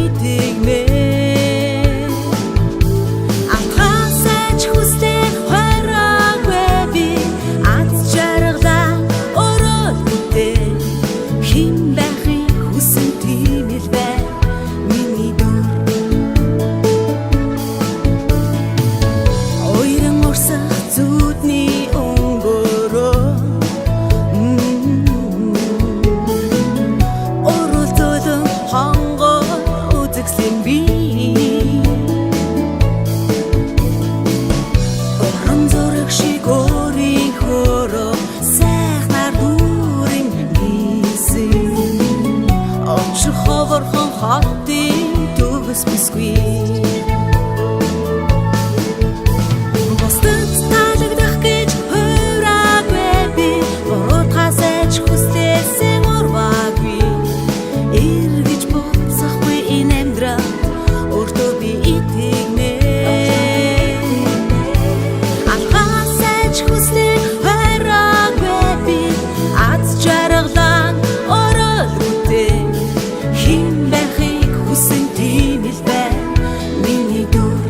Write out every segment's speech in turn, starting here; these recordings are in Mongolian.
итгэнэ Атгасаж хүслээ хараагүй би аз жаргалаа өрөөлтөө Хин байхыг хүсэн тийм л бай миний дүр Ойрон орсох зүудний өнгөөрөө Оролцоолон хонгоо үзэгсэн би Орон зураг шиг өөрийнхөөрөө сайхнаар дүүрэн хийсэн Очих ховорхон хотын төгс бисгүй Бостод таалагдах гэж хувраагүй би Буруудгасаж хүслээсэн урваагүй Эргэж буцахгүй энэ амьдрал өөртөө би итгэнэ Атгасаж хүслээ хараагүй би аз жаргалаа өрөөлтөө Хин байхыг хүсэн тийм л бай миний дүр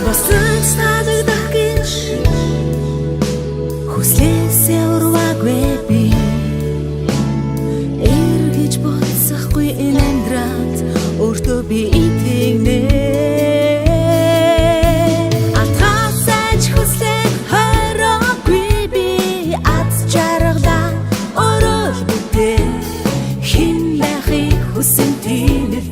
Босож таалагдах гэж хүслээсээ урваагүй би Эргэж буцахгүй энэ амьдралд өөртөө би итгэнэ Атгасаж хүслээ хараагүй би аз жаргалаа өрөөлтөө Хин байхыг хүсэн тийм л